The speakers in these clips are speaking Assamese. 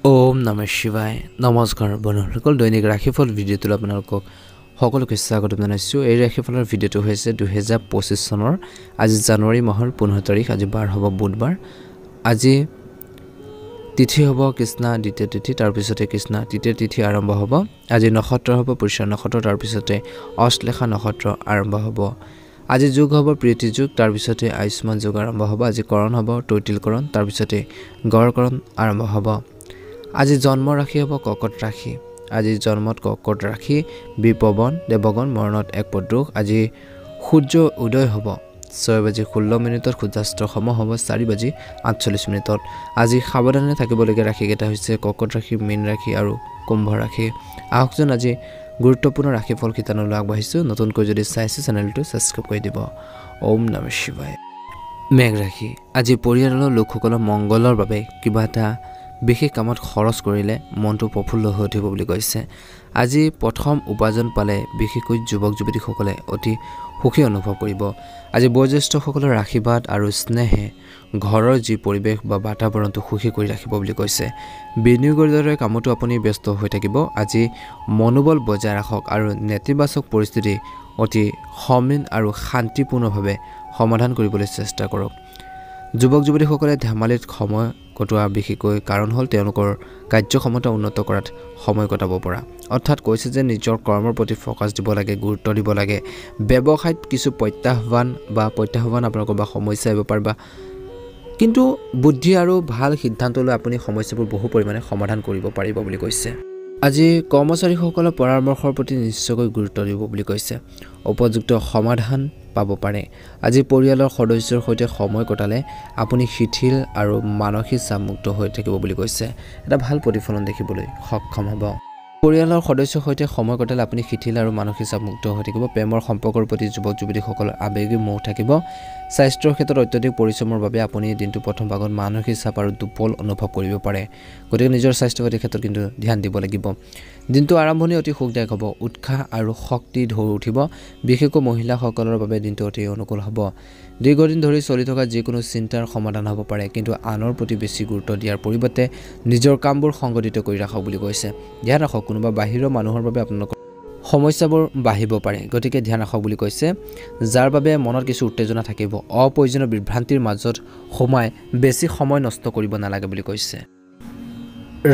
ওম নমঃ শিৱায় নমস্কাৰ বন্ধুসকল দৈনিক ৰাশিফল ভিডিঅ'টোলৈ আপোনালোকক সকলোকে স্বাগতম জনাইছোঁ। এই ৰাশিফলৰ ভিডিঅ'টো হৈছে 2025 চনৰ আজি জানুৱাৰী মাহৰ 15 তাৰিখ। আজি বাৰ হ'ব বুধবাৰ। আজি তিথি হ'ব কৃষ্ণা দ্বিতীয় তিথি, তাৰপিছতে কৃষ্ণা তৃতীয় তিথি আৰম্ভ হ'ব। আজি নক্ষত্ৰ হ'ব পুষ্য নক্ষত্ৰ, তাৰপিছতে অশ্লেষা নক্ষত্ৰ আৰম্ভ হ'ব। আজি যোগ হ'ব প্ৰীতি যোগ, তাৰপিছতে আয়ুষ্মান যোগ আৰম্ভ হ'ব। আজি কৰণ হ'ব তৈতিলকৰণ, তাৰপিছতে গড়কৰণ আৰম্ভ হ'ব। আজি জন্ম ৰাশি হ'ব কৰ্কট ৰাশি। আজি জন্মত কৰ্কট ৰাশি বিপৱন দেৱগণ মৰণত এক পদ্ৰুষ। আজি সূৰ্য উদয় হ'ব 6:16, সূৰ্যাস্ত সম হ'ব 4:48। আজি সাৱধানে থাকিবলগীয়া ৰাশিকেইটা হৈছে কৰ্কট ৰাশি, মীন ৰাশি আৰু কুম্ভ ৰাশি। আহকচোন আজি গুৰুত্বপূৰ্ণ ৰাশিফল শিতানলৈ আগবাঢ়িছোঁ। নতুনকৈ যদি চাইছে চেনেলটো ছাবস্ক্ৰাইব কৰি দিব। ওম নমঃ শিৱায়। মেঘ ৰাশি। আজি পৰিয়ালৰ লোকসকলৰ মংগলৰ বাবে কিবা এটা বিশেষ কামত খৰচ কৰিলে মনটো প্ৰফুল্ল হৈ উঠিব বুলি কৈছে। আজি প্ৰথম উপাৰ্জন পালে বিশেষকৈ যুৱক যুৱতীসকলে অতি সুখী অনুভৱ কৰিব। আজি বয়োজ্যেষ্ঠসকলৰ আশীৰ্বাদ আৰু স্নেহে ঘৰৰ যি পৰিৱেশ বা বাতাবৰণটো সুখী কৰি ৰাখিব বুলি কৈছে। বিনিয়োগৰ দৰে কামতো আপুনি ব্যস্ত হৈ থাকিব। আজি মনোবল বজাই ৰাখক আৰু নেতিবাচক পৰিস্থিতি অতি সমীন আৰু শান্তিপূৰ্ণভাৱে সমাধান কৰিবলৈ চেষ্টা কৰক। যুৱক যুৱতীসকলে ধেমালিত সময় কটোৱা বিশেষকৈ কাৰণ হ'ল তেওঁলোকৰ কাৰ্যক্ষমতা উন্নত কৰাত সময় কটাব পৰা। অৰ্থাৎ কৈছে যে নিজৰ কৰ্মৰ প্ৰতি ফ'কাছ দিব লাগে, গুৰুত্ব দিব লাগে। ব্যৱসায়ত কিছু প্ৰত্যাহ্বান আপোনালোকৰ বা সমস্যা আহিব পাৰে, কিন্তু বুদ্ধি আৰু ভাল সিদ্ধান্ত লৈ আপুনি সমস্যাবোৰ বহু পৰিমাণে সমাধান কৰিব পাৰিব বুলি কৈছে। আজি কৰ্মচাৰীসকলৰ পৰামৰ্শৰ প্ৰতি নিশ্চয়কৈ গুৰুত্ব দিব বুলি কৈছে। উপযুক্ত সমাধান পাব পাৰে। আজি পৰিয়ালৰ সদস্যৰ সৈতে সময় কটালে আপুনি শিথিল আৰু মানসিক চাপমুক্ত হৈ থাকিব বুলি কৈছে। এটা ভাল প্ৰতিফলন দেখিবলৈ সক্ষম হ'ব। পৰিয়ালৰ সদস্যৰ সৈতে সময় কটালে আপুনি শিথিল আৰু মানসিক চাপমুক্ত হৈ থাকিব। প্ৰেমৰ সম্পৰ্কৰ প্ৰতি যুৱক যুৱতীসকলৰ আৱেগিক মোহ থাকিব। স্বাস্থ্যৰ ক্ষেত্ৰত অত্যাধিক পৰিশ্ৰমৰ বাবে আপুনি দিনটোৰ প্ৰথম ভাগত মানসিক চাপ আৰু দুৰ্বল অনুভৱ কৰিব পাৰে। গতিকে নিজৰ স্বাস্থ্য পাতিৰ ক্ষেত্ৰত কিন্তু ধ্যান দিব লাগিব। দিনটো আৰম্ভণি অতি সুখদায়ক হ'ব। উৎসাহ আৰু শক্তি ঢৌ উঠিব। বিশেষকৈ মহিলাসকলৰ বাবে দিনটো অতি অনুকূল হ'ব। দীৰ্ঘদিন ধৰি চলি থকা যিকোনো চিন্তাৰ সমাধান হ'ব পাৰে, কিন্তু আনৰ প্ৰতি বেছি গুৰুত্ব দিয়াৰ পৰিৱৰ্তে নিজৰ কামবোৰ সংগঠিত কৰি ৰাখক বুলি কৈছে। ধ্যান ৰাখক, কোনোবা বাহিৰৰ মানুহৰ বাবে আপোনালোকৰ সমস্যাবোৰ বাঢ়িব পাৰে, গতিকে ধ্যান ৰাখক বুলি কৈছে। যাৰ বাবে মনত কিছু উত্তেজনা থাকিব। অপ্ৰয়োজনীয় বিভ্ৰান্তিৰ মাজত সোমাই বেছি সময় নষ্ট কৰিব নালাগে বুলি কৈছে।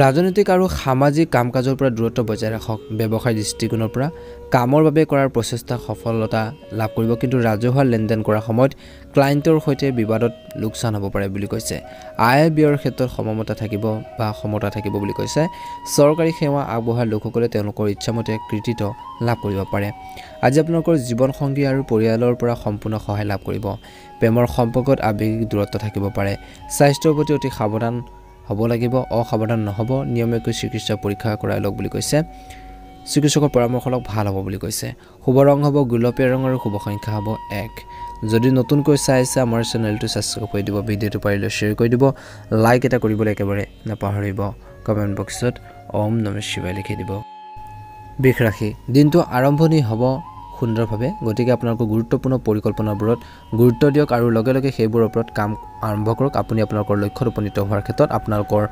ৰাজনৈতিক আৰু সামাজিক কাম কাজৰ পৰা দূৰত্ব বজাই ৰাখক। ব্যৱসায় দৃষ্টিকোণৰ পৰা কামৰ বাবে কৰাৰ প্ৰচেষ্টা সফলতা লাভ কৰিব, কিন্তু ৰাজহুৱা লেনদেন কৰাৰ সময়ত ক্লায়েণ্টৰ সৈতে বিবাদত লোকচান হ'ব পাৰে বুলি কৈছে। আয় ব্যয়ৰ ক্ষেত্ৰত সমতা থাকিব বুলি কৈছে। চৰকাৰী সেৱা আগবঢ়োৱা লোকসকলে তেওঁলোকৰ ইচ্ছামতে কৃতিত্ব লাভ কৰিব পাৰে। আজি আপোনালোকৰ জীৱনসংগী আৰু পৰিয়ালৰ পৰা সম্পূৰ্ণ সহায় লাভ কৰিব। প্ৰেমৰ সম্পৰ্কত আৱেগিক দূৰত্ব থাকিব পাৰে। স্বাস্থ্যৰ প্ৰতি অতি সাৱধান হ'ব লাগিব। অসাৱধান নহ'ব। নিয়মীয়াকৈ চিকিৎসা পৰীক্ষা কৰাই লওক বুলি কৈছে। চিকিৎসকৰ পৰামৰ্শ লওক, ভাল হ'ব বুলি কৈছে। শুভ ৰং হ'ব গুলপীয়া ৰং আৰু শুভ সংখ্যা হ'ব 1। যদি নতুনকৈ চাইছে আমাৰ চেনেলটো ছাবস্ক্ৰাইব কৰি দিব। ভিডিঅ'টো পাৰিলে শ্বেয়াৰ কৰি দিব। লাইক এটা কৰিবলৈ একেবাৰে নাপাহৰিব। কমেণ্ট বক্সত ওম নমঃ শিৱায় লিখি দিব। বৃষ ৰাশি। দিনটো আৰম্ভণি হ'ব সুন্দৰভাৱে, গতিকে আপোনালোকৰ গুৰুত্বপূৰ্ণ পৰিকল্পনাবোৰত গুৰুত্ব দিয়ক আৰু লগে লগে সেইবোৰৰ ওপৰত কাম আৰম্ভ কৰক। আপুনি আপোনালোকৰ লক্ষ্যত উপনীত হোৱাৰ ক্ষেত্ৰত আপোনালোকৰ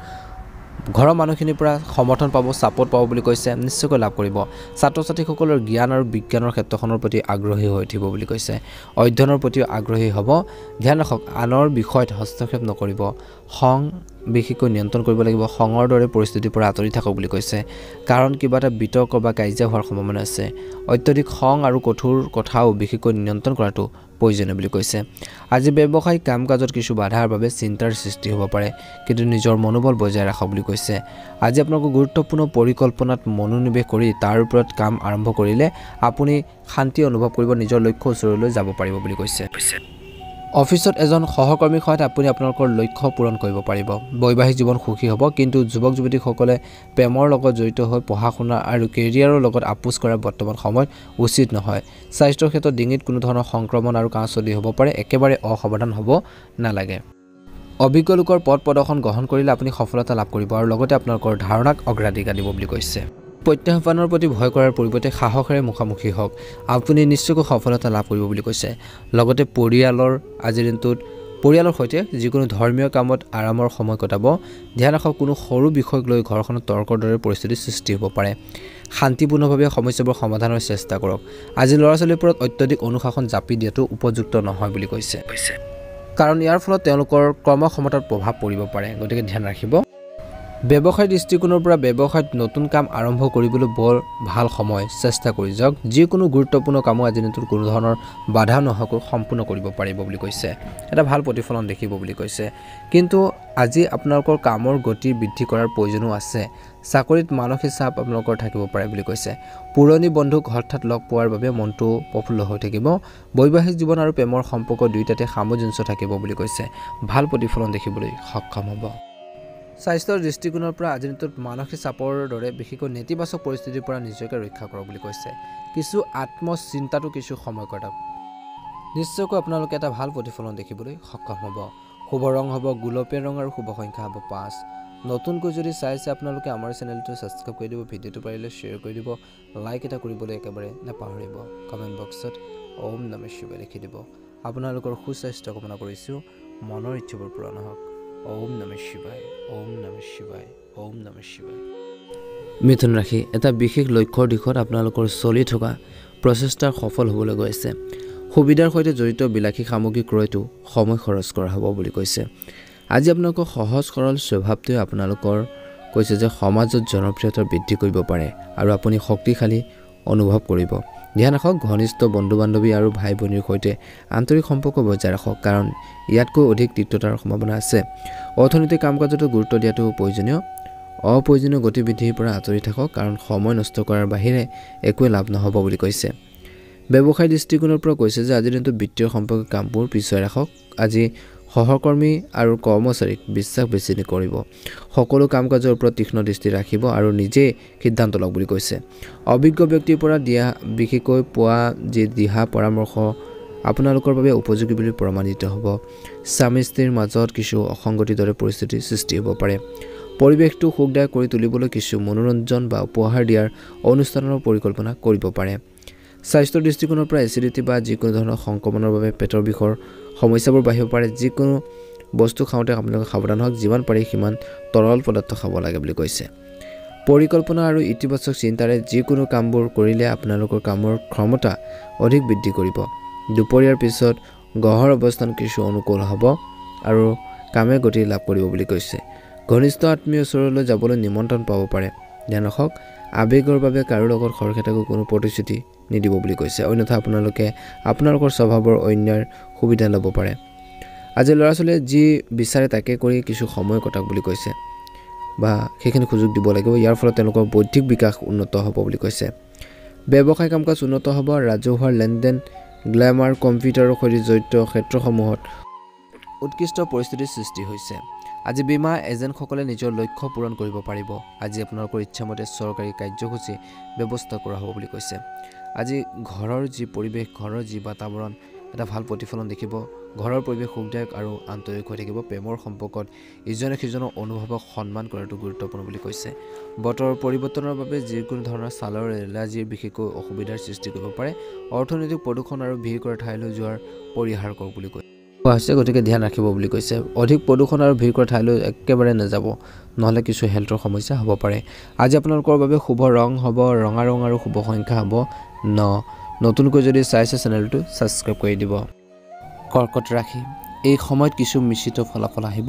ঘৰৰ মানুহখিনিৰ পৰা সমৰ্থন পাব, ছাপোৰ্ট পাব বুলি কৈছে। নিশ্চয়কৈ লাভ কৰিব। ছাত্ৰ ছাত্ৰীসকলৰ জ্ঞান আৰু বিজ্ঞানৰ ক্ষেত্ৰখনৰ প্ৰতি আগ্ৰহী হৈ উঠিব বুলি কৈছে। অধ্যয়নৰ প্ৰতিও আগ্ৰহী হ'ব। ধ্যান ৰাখক, আনৰ বিষয়ত হস্তক্ষেপ নকৰিব। খং বিশেষকৈ নিয়ন্ত্ৰণ কৰিব লাগিব। খঙৰ দৰে পৰিস্থিতিৰ পৰা আঁতৰি থাকক বুলি কৈছে, কাৰণ কিবা এটা বিতৰ্ক বা কাজিয়া হোৱাৰ সম্ভাৱনা আছে। অত্যধিক খং আৰু কঠোৰ কথাও বিশেষকৈ নিয়ন্ত্ৰণ কৰাটো প্ৰয়োজনীয় বুলি কৈছে। আজি ব্যৱসায়িক কাম কাজত কিছু বাধাৰ বাবে চিন্তাৰ সৃষ্টি হ'ব পাৰে, কিন্তু নিজৰ মনোবল বজাই ৰাখক বুলি কৈছে। আজি আপোনালোকৰ গুৰুত্বপূৰ্ণ পৰিকল্পনাত মনোনিৱেশ কৰি তাৰ ওপৰত কাম আৰম্ভ কৰিলে আপুনি শান্তি অনুভৱ কৰিব, নিজৰ লক্ষ্য ওচৰলৈ যাব পাৰিব বুলি কৈছে। অফিচত এজন সহকৰ্মীৰ সহায়ত আপুনি আপোনালোকৰ লক্ষ্য পূৰণ কৰিব পাৰিব। বৈবাহিক জীৱন সুখী হ'ব, কিন্তু যুৱক যুৱতীসকলে প্ৰেমৰ লগত জড়িত হৈ পঢ়া শুনা আৰু কেৰিয়াৰৰ লগত আপোচ কৰা বৰ্তমান সময়ত উচিত নহয়। স্বাস্থ্যৰ ক্ষেত্ৰত ডিঙিত কোনো ধৰণৰ সংক্ৰমণ আৰু কাহ চৰ্দি হ'ব পাৰে। একেবাৰে অসাৱধান হ'ব নালাগে। অভিজ্ঞ লোকৰ পথ প্ৰদৰ্শন গ্ৰহণ কৰিলে আপুনি সফলতা লাভ কৰিব আৰু লগতে আপোনালোকৰ ধাৰণাক অগ্ৰাধিকাৰ দিব বুলি কৈছে। প্ৰত্যাহ্বানৰ প্ৰতি ভয় কৰাৰ পৰিৱৰ্তে সাহসেৰে মুখামুখি হওক। আপুনি নিশ্চয়কৈ সফলতা লাভ কৰিব বুলি কৈছে। লগতে পৰিয়ালৰ আজিৰ দিনটোত পৰিয়ালৰ সৈতে যিকোনো ধৰ্মীয় কামত আৰামৰ সময় কটাব ধ্যান ৰাখক কোনো সৰু বিষয়ক লৈ ঘৰখনত তৰ্কৰ দৰে পৰিস্থিতিৰ সৃষ্টি হ'ব পাৰে শান্তিপূৰ্ণভাৱে সমস্যাবোৰ সমাধানৰ চেষ্টা কৰক আজি ল'ৰা-ছোৱালীৰ ওপৰত অত্যধিক অনুশাসন জাপি দিয়াটো উপযুক্ত নহয় বুলি কৈছে কাৰণ ইয়াৰ ফলত তেওঁলোকৰ কৰ্মক্ষমতাত প্ৰভাৱ পৰিব পাৰে গতিকে ধ্যান ৰাখিব ব্যৱসায় দৃষ্টিকোণৰ পৰা ব্যৱসায়ত নতুন কাম আৰম্ভ কৰিবলৈ বৰ ভাল সময় চেষ্টা কৰি যাওক যিকোনো গুৰুত্বপূৰ্ণ কামো আজি দিনটোত কোনো ধৰণৰ বাধা নোহোৱাকৈ সম্পূৰ্ণ কৰিব পাৰিব বুলি কৈছে এটা ভাল প্ৰতিফলন দেখিব বুলি কৈছে কিন্তু আজি আপোনালোকৰ কামৰ গতি বৃদ্ধি কৰাৰ প্ৰয়োজনো আছে চাকৰিত মানসিক চাপ আপোনালোকৰ থাকিব পাৰে বুলি কৈছে পুৰণি বন্ধুক হঠাৎ লগ পোৱাৰ বাবে মনটো প্ৰফুল্ল হৈ থাকিব বৈবাহিক জীৱন আৰু প্ৰেমৰ সম্পৰ্ক দুয়োটাতে সামঞ্জস্য থাকিব বুলি কৈছে ভাল প্ৰতিফলন দেখিবলৈ সক্ষম হ'ব স্বাস্থ্যৰ দৃষ্টিকোণৰ পৰা আজিৰ দিনটোত মানসিক চাপৰ দৰে বিশেষকৈ নেতিবাচক পৰিস্থিতিৰ পৰা নিজকে ৰক্ষা কৰক বুলি কৈছে কিছু আত্মচিন্তাটো কিছু সময় কটাওক নিশ্চয়কৈ আপোনালোকে এটা ভাল প্ৰতিফলন দেখিবলৈ সক্ষম হ'ব শুভ ৰং হ'ব গোলপীয়া ৰং আৰু শুভ সংখ্যা হ'ব 5 নতুনকৈ যদি চাইছে আপোনালোকে আমাৰ চেনেলটো সাবস্ক্ৰাইব কৰি দিব ভিডিঅ'টো পাৰিলে শ্বেয়াৰ কৰি দিব লাইক এটা কৰিবলৈ একেবাৰে নাপাহৰিব কমেন্ট বক্সত ওম নমঃ শিৱায় লিখি দিব আপোনালোকৰ সুস্বাস্থ্য কামনা কৰিছো মনৰ ইচ্ছাবোৰ পূৰণ হওক ওম নমঃ শিৱায় ওম নমঃ শিৱায় ওম নমঃ শিৱায় মিথুন ৰাশি এটা বিশেষ লক্ষ্যৰ দিশত আপোনালোকৰ চলি থকা প্ৰচেষ্টাৰ সফল হ'বলৈ গৈ আছে সুবিধাৰ সৈতে জড়িত বিলাসী সামগ্ৰী ক্ৰয়টো সময় খৰচ কৰা হ'ব বুলি কৈছে আজি আপোনালোকৰ সহজ সৰল স্বভাৱটোৱে আপোনালোকৰ কৈছে যে সমাজত জনপ্ৰিয়তা বৃদ্ধি কৰিব পাৰে আৰু আপুনি শক্তিশালী অনুভৱ কৰিব ধ্যান ৰাখক ঘনিষ্ঠ বন্ধু-বান্ধৱী আৰু ভাই-ভনীৰ সৈতে আন্তৰিক সম্পৰ্ক বজাই ৰাখক কাৰণ ইয়াতকৈ অধিক তিক্ততাৰ সম্ভাৱনা আছে অৰ্থনৈতিক কাম-কাজতো গুৰুত্ব দিয়াটো প্ৰয়োজনীয় অপ্ৰয়োজনীয় গতিবিধিৰ পৰা আঁতৰি থাকক কাৰণ সময় নষ্ট কৰাৰ বাহিৰে একোৱে লাভ নহ'ব বুলি কৈছে ব্যৱসায় দৃষ্টিকোণৰ পৰা কৈছে যে আজিৰ দিনটো বিত্তীয় সম্পৰ্কিত কামবোৰ পিছুৱাই ৰাখক আজি সহকৰ্মী আৰু কৰ্মচাৰীক বিশ্বাস বেছি নকৰিব সকলো কাম-কাজৰ ওপৰত তীক্ষ্ণ দৃষ্টি ৰাখিব আৰু নিজে সিদ্ধান্ত লওক বুলি কৈছে অভিজ্ঞ ব্যক্তিৰ পৰা দিয়া বিশেষকৈ পোৱা যি দিহা পৰামৰ্শ আপোনালোকৰ বাবে উপযোগী বুলি প্ৰমাণিত হ'ব স্বামী-স্ত্ৰীৰ মাজত কিছু অসংগতিৰ দৰে পৰিস্থিতিৰ সৃষ্টি হ'ব পাৰে পৰিৱেশটো সুখদায়ক কৰি তুলিবলৈ কিছু মনোৰঞ্জন বা উপহাৰ দিয়াৰ অনুষ্ঠানৰ পৰিকল্পনা কৰিব পাৰে স্বাস্থ্যৰ দৃষ্টিকোণৰ পৰা এচিডিটি বা যিকোনো ধৰণৰ সংক্ৰমণৰ বাবে পেটৰ বিষৰ সমস্যাবোৰ বাঢ়িব পাৰে যিকোনো বস্তু খাওঁতে আপোনালোকে সাৱধান হওক যিমান পাৰি সিমান তৰল পদাৰ্থ খাব লাগে বুলি কৈছে পৰিকল্পনা আৰু ইতিবাচক চিন্তাৰে যিকোনো কামবোৰ কৰিলে আপোনালোকৰ কামৰ ক্ষমতা অধিক বৃদ্ধি কৰিব দুপৰীয়াৰ পিছত গ্ৰহৰ অৱস্থান কিছু অনুকূল হ'ব আৰু কামে গতি লাভ কৰিব বুলি কৈছে ঘনিষ্ঠ আত্মীয় ওচৰলৈ যাবলৈ নিমন্ত্ৰণ পাব পাৰে ধ্যান ৰাখক আবেগৰ বাবে কাৰো লগত খৰখেদাকৈ কোনো প্ৰতিশ্ৰুতি নিদিব বুলি কৈছে অন্যথা আপোনালোকে আপোনালোকৰ স্বভাৱৰ অন্যাৰ সুবিধা ল'ব পাৰে আজি ল'ৰা-ছোৱালীয়ে যি বিচাৰে তাকে কৰি কিছু সময় কটাওক বুলি কৈছে বা সেইখিনি সুযোগ দিব লাগিব ইয়াৰ ফলত তেওঁলোকৰ বৌদ্ধিক বিকাশ উন্নত হ'ব বুলি কৈছে ব্যৱসায় কাম-কাজ উন্নত হ'ব ৰাজহুৱা লেনদেন গ্লেমাৰ কম্পিউটাৰৰ সৈতে জড়িত ক্ষেত্ৰসমূহত উৎকৃষ্ট পৰিস্থিতিৰ সৃষ্টি হৈছে আজি বীমা এজেণ্টসকলে নিজৰ লক্ষ্য পূৰণ কৰিব পাৰিব আজি আপোনালোকৰ ইচ্ছামতে চৰকাৰী কাৰ্যসূচী ব্যৱস্থা কৰা হ'ব বুলি কৈছে আজি ঘৰৰ যি পৰিৱেশ ঘৰৰ যি বাতাবৰণ এটা ভাল প্ৰতিফলন দেখিব ঘৰৰ পৰিৱেশ সুখদায়ক আৰু আন্তৰিক হৈ থাকিব প্ৰেমৰ সম্পৰ্কত ইজনে সিজনৰ অনুভৱক সন্মান কৰাটো গুৰুত্বপূৰ্ণ বুলি কৈছে বতৰৰ পৰিৱৰ্তনৰ বাবে যিকোনো ধৰণৰ ছালৰ এলাৰ্জিৰ বিশেষকৈ অসুবিধাৰ সৃষ্টি কৰিব পাৰে অৰ্থনৈতিক প্ৰদূষণ আৰু ভিৰ কৰা ঠাইলৈ যোৱাৰ পৰিহাৰ কৰক বুলি কৈছে গতিকে ধ্যান ৰাখিব বুলি কৈছে অধিক প্ৰদূষণ আৰু ভিৰ কৰা ঠাইলৈ একেবাৰে নাযাব নহ'লে কিছু হেল্থৰ সমস্যা হ'ব পাৰে আজি আপোনালোকৰ বাবে শুভ ৰং হ'ব ৰঙা ৰং আৰু শুভ সংখ্যা হ'ব 9 নতুনকৈ যদি চাইছে চেনেলটো সাবস্ক্ৰাইব কৰি দিব কৰ্কট ৰাশি এই সময়ত কিছু মিশ্ৰিত ফলাফল আহিব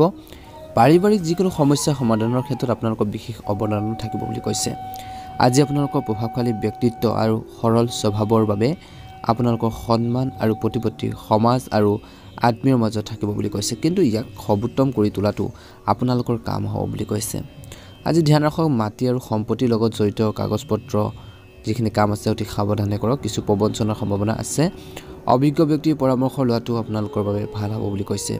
পাৰিবাৰিক যিকোনো সমস্যা সমাধানৰ ক্ষেত্ৰত আপোনালোকৰ বিশেষ অৱদান থাকিব বুলি কৈছে আজি আপোনালোকৰ প্ৰভাৱশালী ব্যক্তিত্ব আৰু সৰল স্বভাৱৰ বাবে আপোনালোকৰ সন্মান আৰু প্ৰতিপত্তি সমাজ আৰু আত্মীয়ৰ মাজত থাকিব বুলি কৈছে কিন্তু ইয়াক সৰ্বোত্তম কৰি তোলাটো আপোনালোকৰ কাম হ'ব বুলি কৈছে আজি ধ্যান ৰাখক মাটি আৰু সম্পত্তিৰ লগত জড়িত কাগজপত্ৰ যিখিনি কাম আছে অতি সাৱধানে কৰক কিছু প্ৰবঞ্চনাৰ সম্ভাৱনা আছে অভিজ্ঞ ব্যক্তিৰ পৰামৰ্শ লোৱাটো আপোনালোকৰ বাবে ভাল হ'ব বুলি কৈছে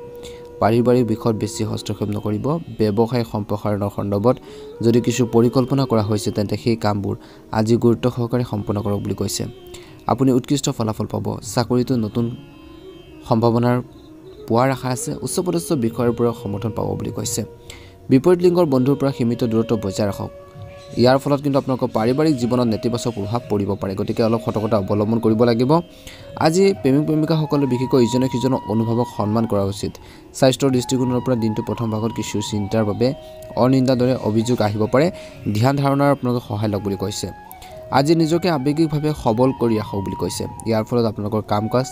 পাৰিবাৰিক বিষয়ত বেছি হস্তক্ষেপ নকৰিব ব্যৱসায় সম্প্ৰসাৰণৰ সন্দৰ্ভত যদি কিছু পৰিকল্পনা কৰা হৈছে তেন্তে সেই কামবোৰ আজি গুৰুত্ব সহকাৰে সম্পন্ন কৰক বুলি কৈছে আপুনি উৎকৃষ্ট ফলাফল পাব চাকৰিটো নতুন সম্ভাৱনাৰ পোৱাৰ আশা আছে উচ্চপদস্থ বিষয়ৰ পৰা সমৰ্থন পাব বুলি কৈছে বিপৰীত লিংগৰ বন্ধুৰ পৰা সীমিত দূৰত্ব বজাই ৰাখক ইয়াৰ ফলত কিন্তু আপোনালোকৰ পাৰিবাৰিক জীৱনত নেতিবাচক প্ৰভাৱ পৰিব পাৰে গতিকে অলপ সতৰ্কতা অৱলম্বন কৰিব লাগিব আজি প্ৰেমিক প্ৰেমিকাসকলে বিশেষকৈ ইজনে সিজনৰ অনুভৱক সন্মান কৰা উচিত স্বাস্থ্যৰ দৃষ্টিকোণৰ পৰা দিনটো প্ৰথম ভাগত কিছু চিন্তাৰ বাবে অনিন্দাৰ দৰে অভিযোগ আহিব পাৰে ধ্যান ধাৰণাৰ আপোনালোকে সহায় লওক বুলি কৈছে আজি নিজকে আৱেগিকভাৱে সবল কৰি ৰাখক বুলি কৈছে ইয়াৰ ফলত আপোনালোকৰ কাম-কাজ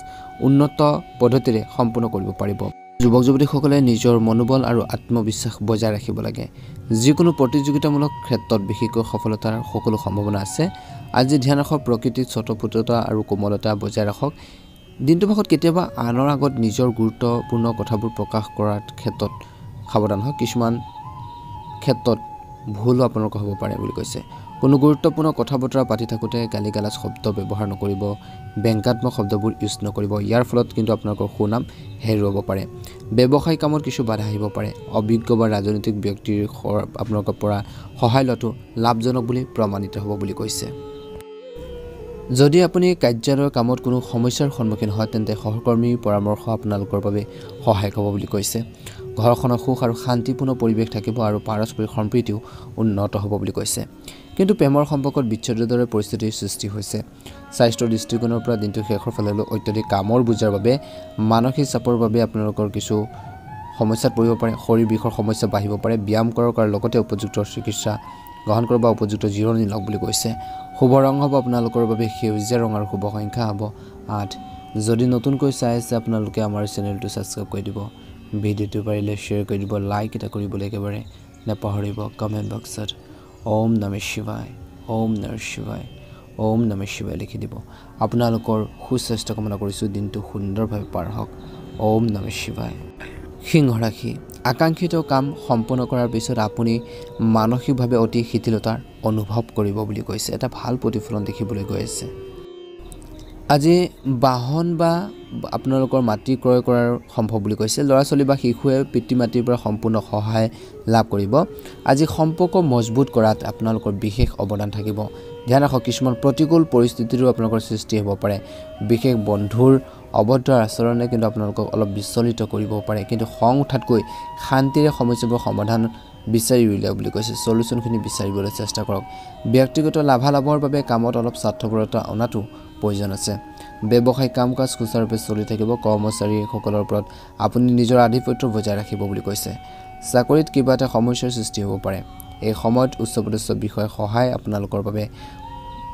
উন্নত পদ্ধতিৰে সম্পূৰ্ণ কৰিব পাৰিব যুৱক যুৱতীসকলে নিজৰ মনোবল আৰু আত্মবিশ্বাস বজাই ৰাখিব লাগে যিকোনো প্ৰতিযোগিতামূলক ক্ষেত্ৰত বিশেষকৈ সফলতাৰ সকলো সম্ভাৱনা আছে আজি ধ্যান ৰাখক প্ৰকৃতিৰ স্বতঃস্ফূৰ্ততা আৰু কোমলতা বজাই ৰাখক দিনটো ভাগত কেতিয়াবা আনৰ আগত নিজৰ গুৰুত্বপূৰ্ণ কথাবোৰ প্ৰকাশ কৰাৰ ক্ষেত্ৰত সাৱধান হওক কিছুমান ক্ষেত্ৰত ভুল আপোনালোকৰ হ'ব পাৰে বুলি কৈছে কোনো গুৰুত্বপূৰ্ণ কথা বতৰা পাতি থাকোঁতে গালিগালাজ শব্দ ব্যৱহাৰ নকৰিব ব্যংগাত্মক শব্দবোৰ ইউজ নকৰিব ইয়াৰ ফলত কিন্তু আপোনালোকৰ সুনাম হেৰুৱাব পাৰে ব্যৱসায়িক কামত কিছু বাধা আহিব পাৰে অভিজ্ঞ বা ৰাজনৈতিক ব্যক্তিৰ আপোনালোকৰ পৰা সহায় লোৱাটো লাভজনক বুলি প্ৰমাণিত হ'ব বুলি কৈছে যদি আপুনি কাৰ্যালয়ৰ কামত কোনো সমস্যাৰ সন্মুখীন হয় তেন্তে সহকৰ্মীৰ পৰামৰ্শ আপোনালোকৰ বাবে সহায়ক হ'ব বুলি কৈছে ঘৰখনৰ সুখ আৰু শান্তিপূৰ্ণ পৰিৱেশ থাকিব আৰু পাৰস্পৰিক সম্প্ৰীতিও উন্নত হ'ব বুলি কৈছে কিন্তু প্ৰেমৰ সম্পৰ্কত বিচ্ছেদৰ দৰে পৰিস্থিতিৰ সৃষ্টি হৈছে স্বাস্থ্যৰ দৃষ্টিকোণৰ পৰা দিনটো শেষৰ ফাললৈ অত্যাধিক কামৰ বোজাৰ বাবে মানসিক চাপৰ বাবে আপোনালোকৰ কিছু সমস্যাত পৰিব পাৰে শৰীৰ বিষৰ সমস্যা বাঢ়িব পাৰে ব্যায়াম কৰাৰ লগতে উপযুক্ত চিকিৎসা গ্ৰহণ কৰিব বা উপযুক্ত জিৰণি লওক বুলি কৈছে শুভ ৰং হ'ব আপোনালোকৰ বাবে সেউজীয়া ৰং আৰু শুভ সংখ্যা হ'ব 8 যদি নতুনকৈ চাই আছে আপোনালোকে আমাৰ চেনেলটো ছাবস্ক্ৰাইব কৰি দিব ভিডিঅ'টো পাৰিলে শ্বেয়াৰ কৰি দিব লাইক এটা কৰিবলৈ একেবাৰে নাপাহৰিব কমেণ্ট বক্সত ওম নমঃ শিৱায় ওম নমঃ শিৱায় ওম নমঃ শিৱায় লিখি দিব আপোনালোকৰ সুস্বাস্থ্য কামনা কৰিছোঁ দিনটো সুন্দৰভাৱে পাৰ হওক ওম নমঃ শিৱায় সিংহ ৰাশি আকাংক্ষিত কাম সম্পূৰ্ণ কৰাৰ পিছত আপুনি মানসিকভাৱে অতি শিথিলতাৰ অনুভৱ কৰিব বুলি কৈছে এটা ভাল প্ৰতিফলন দেখিবলৈ গৈ আছে আজি বাহন বা আপোনালোকৰ মাটি ক্ৰয় কৰাৰ সম্ভৱ বুলি কৈছে ল'ৰা ছোৱালী বা শিশুৱে পিতৃ মাতৃৰ পৰা সম্পূৰ্ণ সহায় লাভ কৰিব আজি সম্পৰ্ক মজবুত কৰাত আপোনালোকৰ বিশেষ অৱদান থাকিব ধ্যান ৰাখক কিছুমান প্ৰতিকূল পৰিস্থিতিৰো আপোনালোকৰ সৃষ্টি হ'ব পাৰে বিশেষ বন্ধুৰ অভদ্ৰ আচৰণে কিন্তু আপোনালোকক অলপ বিচলিত কৰিব পাৰে কিন্তু খং উঠাতকৈ শান্তিৰে সমস্যাবোৰ সমাধান বিচাৰি উলিয়াওক বুলি কৈছে সলিউশনখিনি বিচাৰিবলৈ চেষ্টা কৰক ব্যক্তিগত লাভালাভৰ বাবে কামত অলপ স্বাৰ্থপৰতা অনাটো প্ৰয়োজন আছে ব্যৱসায়িক কাম-কাজ সুচাৰুৰূপে চলি থাকিব কৰ্মচাৰীসকলৰ ওপৰত আপুনি নিজৰ আধিপত্য বজাই ৰাখিব বুলি কৈছে চাকৰিত কিবা এটা সমস্যাৰ সৃষ্টি হ'ব পাৰে এই সময়ত উচ্চপদস্থ বিষয়ে সহায় আপোনালোকৰ বাবে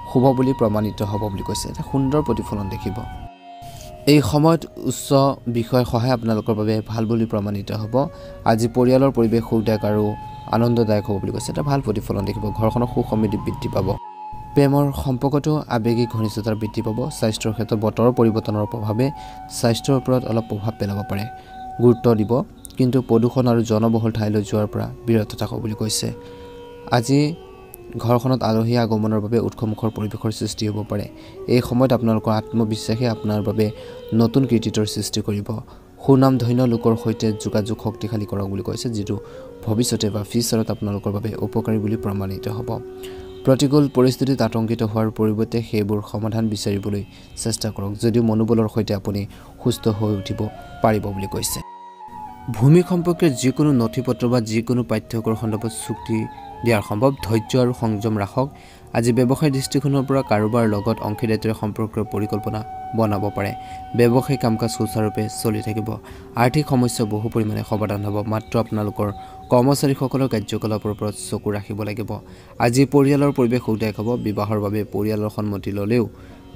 শুভ বুলি প্ৰমাণিত হ'ব বুলি কৈছে এটা সুন্দৰ প্ৰতিফলন দেখিব এই সময়ত উচ্চ বিষয় সহায় আপোনালোকৰ বাবে ভাল বুলি প্ৰমাণিত হ'ব আজি পৰিয়ালৰ পৰিৱেশ সুখদায়ক আৰু আনন্দদায়ক হ'ব বুলি কৈছে এটা ভাল প্ৰতিফলন দেখিব ঘৰখনৰ সুখ সমৃদ্ধি বৃদ্ধি পাব প্ৰেমৰ সম্পৰ্কটো আৱেগিক ঘনিষ্ঠতাৰ বৃদ্ধি পাব স্বাস্থ্যৰ ক্ষেত্ৰত বতৰৰ পৰিৱৰ্তনৰ প্ৰভাৱে স্বাস্থ্যৰ ওপৰত অলপ প্ৰভাৱ পেলাব পাৰে গুৰুত্ব দিব কিন্তু প্ৰদূষণ আৰু জনবহুল ঠাইলৈ যোৱাৰ পৰা বিৰত থাকক বুলি কৈছে আজি ঘৰখনত আলহী আগমনৰ বাবে উৎসমুখৰ পৰিৱেশৰ সৃষ্টি হ'ব পাৰে এই সময়ত আপোনালোকৰ আত্মবিশ্বাসে আপোনাৰ বাবে নতুন কৃতিত্বৰ সৃষ্টি কৰিব সুনাম ধন্য লোকৰ সৈতে যোগাযোগ শক্তিশালী কৰক বুলি কৈছে যিটো ভৱিষ্যতে বা ফিউচাৰত আপোনালোকৰ বাবে উপকাৰী বুলি প্ৰমাণিত হ'ব প্ৰতিকূল পৰিস্থিতিত আতংকিত হোৱাৰ পৰিৱৰ্তে সেইবোৰ সমাধান বিচাৰিবলৈ চেষ্টা কৰক যদিও মনোবলৰ সৈতে আপুনি সুস্থ হৈ উঠিব পাৰিব বুলি কৈছে ভূমি সম্পৰ্কীয় যিকোনো নথিপত্ৰ বা যিকোনো পাঠ্যক্ৰমৰ সন্দৰ্ভত চুক্তি দিয়াৰ সম্ভৱ ধৈৰ্য আৰু সংযম ৰাখক আজি ব্যৱসায়িক দৃষ্টিকোণৰ পৰা কাৰোবাৰ লগত অংশীদাৰিত্বৰ সম্পৰ্কৰ পৰিকল্পনা বনাব পাৰে ব্যৱসায়িক কাম-কাজ সুচাৰুৰূপে চলি থাকিব আৰ্থিক সমস্যা বহু পৰিমাণে সমাধান হ'ব মাত্ৰ আপোনালোকৰ কৰ্মচাৰীসকলৰ কাৰ্যকলাপৰ ওপৰত চকু ৰাখিব লাগিব আজি পৰিয়ালৰ পৰিৱেশ সুখদায়ক হ'ব বিবাহৰ বাবে পৰিয়ালৰ সন্মতি ল'লেও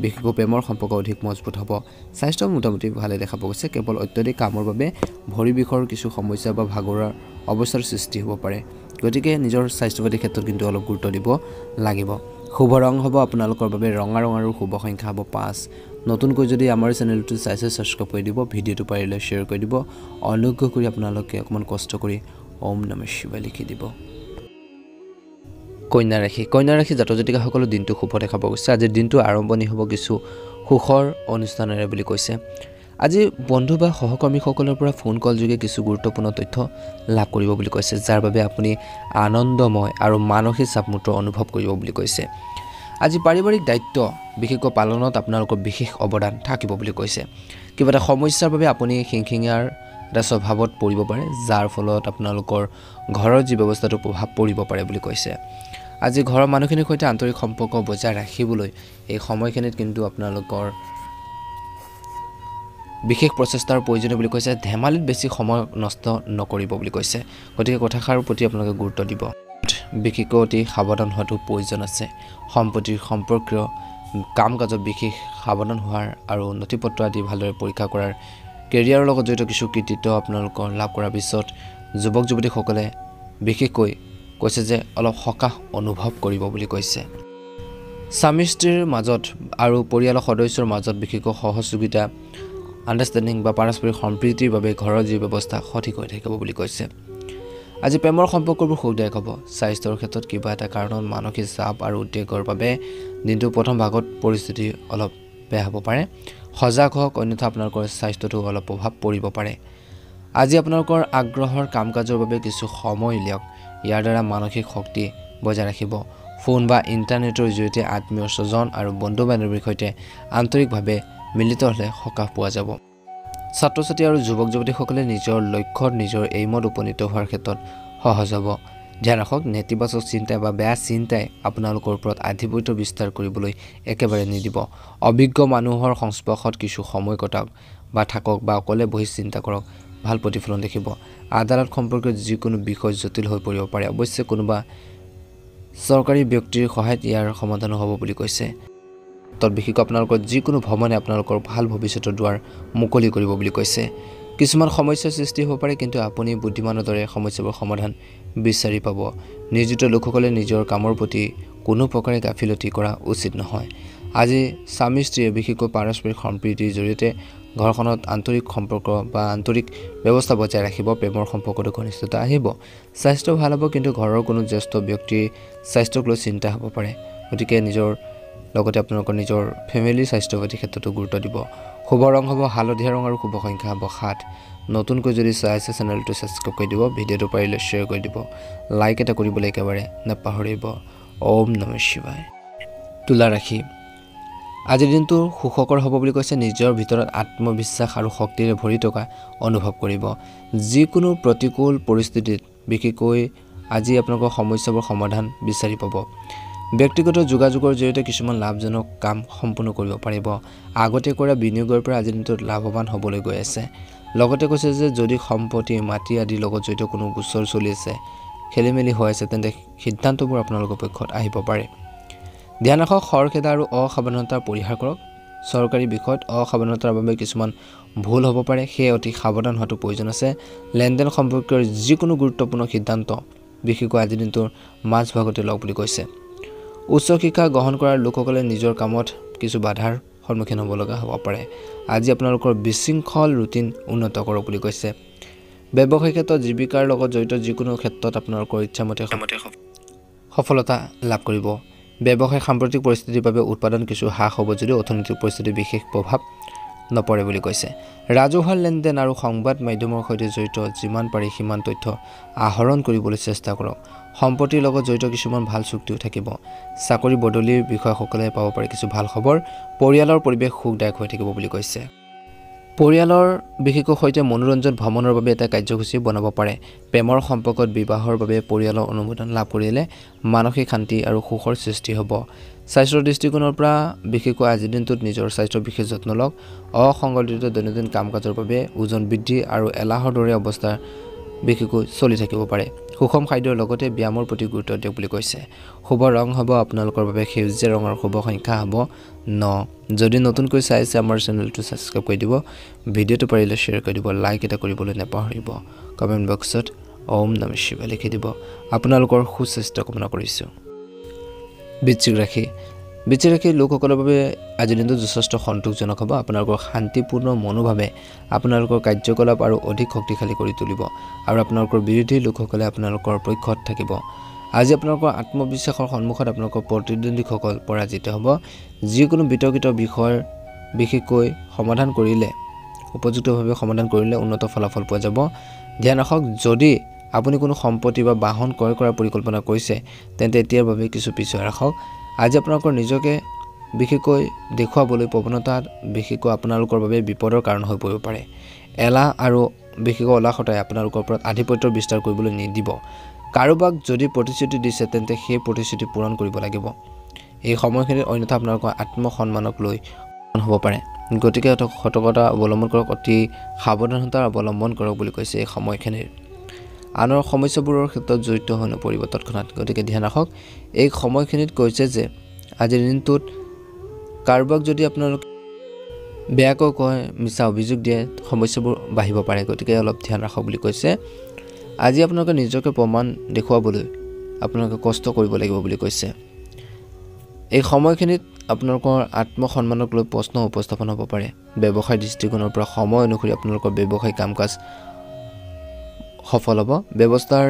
বিশেষকৈ প্ৰেমৰ সম্পৰ্ক অধিক মজবুত হ'ব স্বাস্থ্য মোটামুটি ভালে দেখা পোৱা গৈছে কেৱল অত্যাধিক কামৰ বাবে ভৰি বিষৰ কিছু সমস্যা বা ভাগৰুৱাৰ অৱস্থাৰ সৃষ্টি হ'ব পাৰে গতিকে নিজৰ স্বাস্থ্যপাতিৰ ক্ষেত্ৰত কিন্তু অলপ গুৰুত্ব দিব লাগিব শুভ ৰং হ'ব আপোনালোকৰ বাবে ৰঙা ৰং আৰু শুভ সংখ্যা হ'ব 5 নতুনকৈ যদি আমাৰ চেনেলটো চাইছে সাবস্ক্ৰাইব কৰি দিব ভিডিঅ'টো পাৰিলে শ্বেয়াৰ কৰি দিব অনুগ্ৰহ কৰি আপোনালোকে অকমান কষ্ট কৰি ওম নমঃ শিৱায় লিখি দিব কন্যা ৰাশি জাতক জাতিকাসকলৰ দিনটো শুভ দেখা পোৱা গৈছে আজিৰ দিনটো আৰম্ভণি হ'ব কিছু সুখৰ অনুষ্ঠানেৰে বুলি কৈছে আজি বন্ধু বা সহকৰ্মীসকলৰ পৰা ফোন কল যোগে কিছু গুৰুত্বপূৰ্ণ তথ্য লাভ কৰিব বুলি কৈছে যাৰ বাবে আপুনি আনন্দময় আৰু মানসিক চাপমুক্ত অনুভৱ কৰিব বুলি কৈছে আজি পাৰিবাৰিক দায়িত্ব বিশেষকৈ পালনত আপোনালোকৰ বিশেষ অৱদান থাকিব বুলি কৈছে কিবা এটা সমস্যাৰ বাবে আপুনি খিংখিঙাৰ এটা স্বভাৱত পৰিব পাৰে যাৰ ফলত আপোনালোকৰ ঘৰৰ যি ব্যৱস্থাটো প্ৰভাৱ পৰিব পাৰে বুলি কৈছে আজি ঘৰৰ মানুহখিনিৰ সৈতে আন্তৰিক সম্পৰ্ক বজাই ৰাখিবলৈ এই সময়খিনিত কিন্তু আপোনালোকৰ বিশেষ প্ৰচেষ্টাৰ প্ৰয়োজনীয় বুলি কৈছে ধেমালিত বেছি সময় নষ্ট নকৰিব বুলি কৈছে গতিকে কথাষাৰৰ প্ৰতি আপোনালোকে গুৰুত্ব দিব বিশেষকৈ অতি সাৱধান হোৱাটো প্ৰয়োজন আছে সম্পত্তিৰ সম্পৰ্কীয় কাম কাজত বিশেষ সাৱধান হোৱাৰ আৰু নথিপত্ৰ আদি ভালদৰে পৰীক্ষা কৰাৰ কেৰিয়াৰৰ লগত জড়িত কিছু কৃতিত্ব আপোনালোকৰ লাভ কৰাৰ পিছত যুৱক যুৱতীসকলে বিশেষকৈ কৈছে যে অলপ সকাহ অনুভৱ কৰিব বুলি কৈছে স্বামী স্ত্ৰীৰ মাজত আৰু পৰিয়ালৰ সদস্যৰ মাজত বিশেষকৈ সহযোগিতা আণ্ডাৰষ্টেণ্ডিং বা পাৰস্পৰিক সম্প্ৰীতিৰ বাবে ঘৰৰ যি ব্যৱস্থা সঠিক হৈ থাকিব বুলি কৈছে আজি প্ৰেমৰ সম্পৰ্কবোৰ সুখদায়ক হ'ব স্বাস্থ্যৰ ক্ষেত্ৰত কিবা এটা কাৰণত মানসিক চাপ আৰু উদ্বেগৰ বাবে দিনটো প্ৰথম ভাগত পৰিস্থিতি অলপ বেয়া হ'ব পাৰে সজাগ হওক অন্যথা আপোনালোকৰ স্বাস্থ্যটো অলপ প্ৰভাৱ পৰিব পাৰে আজি আপোনালোকৰ আগ্ৰহৰ কাম কাজৰ বাবে কিছু সময় উলিয়াওক ইয়াৰ দ্বাৰা মানসিক শক্তি বজাই ৰাখিব ফোন বা ইণ্টাৰনেটৰ জৰিয়তে আত্মীয় স্বজন আৰু বন্ধু বান্ধৱীৰ সৈতে আন্তৰিকভাৱে মিলিত হ'লে সকাহ পোৱা যাব ছাত্ৰ ছাত্ৰী আৰু যুৱক যুৱতীসকলে নিজৰ লক্ষ্যত নিজৰ এইমত উপনীত হোৱাৰ ক্ষেত্ৰত সহজ হ'ব ধ্যান ৰাখক নেতিবাচক চিন্তা বা বেয়া চিন্তাই আপোনালোকৰ ওপৰত আধিপত্য বিস্তাৰ কৰিবলৈ একেবাৰে নিদিব অভিজ্ঞ মানুহৰ সংস্পৰ্শত কিছু সময় কটাওক বা থাকক বা অকলে বহি চিন্তা কৰক ভাল প্ৰতিফলন দেখিব আদালত সম্পৰ্কীয় যিকোনো বিষয় জটিল হৈ পৰিব পাৰে অৱশ্যে কোনোবা চৰকাৰী ব্যক্তিৰ সহায়ত ইয়াৰ সমাধান হ'ব বুলি কৈছে বিশেষকৈ আপোনালোকৰ যিকোনো ভ্ৰমণে আপোনালোকৰ ভাল ভৱিষ্যতৰ দুৱাৰ মুকলি কৰিব বুলি কৈছে কিছুমান সমস্যাৰ সৃষ্টি হ'ব পাৰে কিন্তু আপুনি বুদ্ধিমানৰ দৰে সমস্যাবোৰ সমাধান বিচাৰি পাব নিয়োজিত লোকসকলে নিজৰ কামৰ প্ৰতি কোনো প্ৰকাৰে গাফিলতি কৰা উচিত নহয় আজি স্বামী স্ত্ৰীয়ে বিশেষকৈ পাৰস্পৰিক সম্প্ৰীতিৰ জৰিয়তে ঘৰখনত আন্তৰিক সম্পৰ্ক বা আন্তৰিক ব্যৱস্থা বজাই ৰাখিব প্ৰেমৰ সম্পৰ্কটো ঘনিষ্ঠতা আহিব স্বাস্থ্য ভাল হ'ব কিন্তু ঘৰৰ কোনো জ্যেষ্ঠ ব্যক্তিৰ স্বাস্থ্যক লৈ চিন্তা হ'ব পাৰে গতিকে নিজৰ লগতে আপোনালোকৰ নিজৰ ফেমিলিৰ স্বাস্থ্যৰ প্ৰতি ক্ষেত্ৰতো গুৰুত্ব দিব শুভ ৰং হ'ব হালধীয়া ৰং আৰু শুভ সংখ্যা হ'ব 7 নতুনকৈ যদি চাই আছে চেনেলটো ছাবস্ক্ৰাইব কৰি দিব ভিডিঅ'টো পাৰিলে শ্বেয়াৰ কৰি দিব লাইক এটা কৰিবলৈ একেবাৰে নাপাহৰিব ওম নমঃ শিৱায় তুলা ৰাশি আজিৰ দিনটো সুখকৰ হ'ব বুলি কৈছে নিজৰ ভিতৰত আত্মবিশ্বাস আৰু শক্তিৰে ভৰি থকা অনুভৱ কৰিব যিকোনো প্ৰতিকূল পৰিস্থিতিত বিশেষকৈ আজি আপোনালোকৰ সমস্যাবোৰ সমাধান বিচাৰি পাব ব্যক্তিগত যোগাযোগৰ জৰিয়তে কিছুমান লাভজনক কাম সম্পূৰ্ণ কৰিব পাৰিব আগতে কৰা বিনিয়োগৰ পৰা আজিৰ দিনটোত লাভৱান হ'বলৈ গৈ আছে লগতে কৈছে যে যদি সম্পত্তি মাটি আদিৰ লগত জড়িত কোনো গোচৰ চলি আছে খেলিমেলি হৈ আছে তেন্তে সিদ্ধান্তবোৰ আপোনালোকৰ পক্ষত আহিব পাৰে ধ্যান ৰাখক খৰখেদা আৰু অসাৱধানতা পৰিহাৰ কৰক চৰকাৰী বিষয়ত অসাৱধানতাৰ বাবে কিছুমান ভুল হ'ব পাৰে সেয়ে অতি সাৱধান হোৱাটো প্ৰয়োজন আছে লেনদেন সম্পৰ্কীয় যিকোনো গুৰুত্বপূৰ্ণ সিদ্ধান্ত বিশেষকৈ আজিৰ দিনটোৰ মাজভাগতে লওক বুলি কৈছে উচ্চ শিক্ষা গ্ৰহণ কৰাৰ লোকসকলে নিজৰ কামত কিছু বাধাৰ সন্মুখীন হ'ব লগা হ'ব পাৰে আজি আপোনালোকৰ বিশৃংখল ৰুটিন উন্নত কৰক বুলি কৈছে ব্যৱসায়িক ক্ষেত্ৰত জীৱিকাৰ লগত জড়িত যিকোনো ক্ষেত্ৰত আপোনালোকৰ ইচ্ছামতে সফলতা লাভ কৰিব ব্যৱসায়িক সাম্প্ৰতিক পৰিস্থিতিৰ বাবে উৎপাদন কিছু হ্ৰাস হ'ব যদিও অৰ্থনৈতিক পৰিস্থিতি বিশেষ প্ৰভাৱ নপৰে বুলি কৈছে ৰাজহুৱা লেনদেন আৰু সংবাদ মাধ্যমৰ সৈতে জড়িত যিমান পাৰি সিমান তথ্য আহৰণ কৰিবলৈ চেষ্টা কৰক সম্পত্তিৰ লগত জড়িত কিছুমান ভাল চুক্তিও থাকিব চাকৰি বদলিৰ বিষয়সকলে পাব পাৰে কিছু ভাল খবৰ পৰিয়ালৰ পৰিৱেশ সুখদায়ক হৈ থাকিব বুলি কৈছে পৰিয়ালৰ বিশেষকৈ সৈতে মনোৰঞ্জন ভ্ৰমণৰ বাবে এটা কাৰ্যসূচী বনাব পাৰে প্ৰেমৰ সম্পৰ্কত বিবাহৰ বাবে পৰিয়ালৰ অনুমোদন লাভ কৰিলে মানসিক শান্তি আৰু সুখৰ সৃষ্টি হ'ব স্বাস্থ্যৰ দৃষ্টিকোণৰ পৰা বিশেষকৈ আজিৰ দিনটোত নিজৰ স্বাস্থ্যৰ বিশেষ যত্ন লওক অসংগঠিত দৈনন্দিন কাম কাজৰ বাবে ওজন বৃদ্ধি আৰু এলাহৰ দৰে অৱস্থা বিশেষকৈ চলি থাকিব পাৰে সুষম খাদ্যৰ লগতে ব্যায়ামৰ প্ৰতি গুৰুত্ব দিয়ক বুলি কৈছে শুভ ৰং হ'ব আপোনালোকৰ বাবে সেউজীয়া ৰঙৰ শুভ সংখ্যা হ'ব 9 যদি নতুনকৈ চাই আছে আমাৰ চেনেলটো ছাবস্ক্ৰাইব কৰি দিব ভিডিঅ'টো পাৰিলে শ্বেয়াৰ কৰি দিব লাইক এটা কৰিবলৈ নাপাহৰিব কমেণ্ট বক্সত ওম নমঃ শিৱায় লিখি দিব আপোনালোকৰ সুস্বাস্থ্য কামনা কৰিছোঁ বৃশ্চিক ৰাশি লোকসকলৰ বাবে আজিৰ দিনটো যথেষ্ট সন্তোষজনক হ'ব আপোনালোকৰ শান্তিপূৰ্ণ মনোভাৱে আপোনালোকৰ কাৰ্যকলাপ আৰু অধিক শক্তিশালী কৰি তুলিব আৰু আপোনালোকৰ বিৰোধী লোকসকলে আপোনালোকৰ পক্ষত থাকিব আজি আপোনালোকৰ আত্মবিশ্বাসৰ সন্মুখত আপোনালোকৰ প্ৰতিদ্বন্দ্বীসকল পৰাজিত হ'ব যিকোনো বিতৰ্কিত বিষয়ৰ বিশেষকৈ সমাধান কৰিলে উপযুক্তভাৱে সমাধান কৰিলে উন্নত ফলাফল পোৱা যাব ধ্যান ৰাখক যদি আপুনি কোনো সম্পত্তি বা বাহন ক্ৰয় কৰাৰ পৰিকল্পনা কৰিছে তেন্তে এতিয়াৰ বাবে কিছু পিছুৱাই ৰাখক আজি আপোনালোকৰ নিজকে বিশেষকৈ দেখুৱাবলৈ প্ৰৱণতাত বিশেষকৈ আপোনালোকৰ বাবে বিপদৰ কাৰণ হৈ পৰিব পাৰে এলাহ আৰু বিশেষকৈ অলসতাই আপোনালোকৰ ওপৰত আধিপত্য বিস্তাৰ কৰিবলৈ নিদিব কাৰোবাক যদি প্ৰতিশ্ৰুতি দিছে তেন্তে সেই প্ৰতিশ্ৰুতি পূৰণ কৰিব লাগিব। এই সময়খিনিত অন্যথা আপোনালোকৰ আত্মসন্মানক লৈ হ'ব পাৰে। গতিকে সতৰ্কতা অৱলম্বন কৰক, অতি সাৱধানতা অৱলম্বন কৰক বুলি কৈছে এই সময়খিনিৰ। আনৰ সমস্যাবোৰৰ ক্ষেত্ৰত জড়িত হৈ নপৰিব তৎক্ষণাত। গতিকে ধ্যান ৰাখক, এই সময়খিনিত কৈছে যে আজিৰ দিনটোত কাৰোবাক যদি আপোনালোকে বেয়াকৈ কয়, মিছা অভিযোগ দিয়ে, সমস্যাবোৰ বাঢ়িব পাৰে। গতিকে অলপ ধ্যান ৰাখক বুলি কৈছে। আজি আপোনালোকে নিজকে প্ৰমাণ দেখুৱাবলৈ আপোনালোকে কষ্ট কৰিব লাগিব বুলি কৈছে। এই সময়খিনিত আপোনালোকৰ আত্মসন্মানক লৈ প্ৰশ্ন উপস্থাপন হ'ব পাৰে। ব্যৱসায় দৃষ্টিকোণৰ পৰা সময় অনুসৰি আপোনালোকৰ ব্যৱসায়িক কাম কাজ সফল হ'ব। ব্যৱস্থাৰ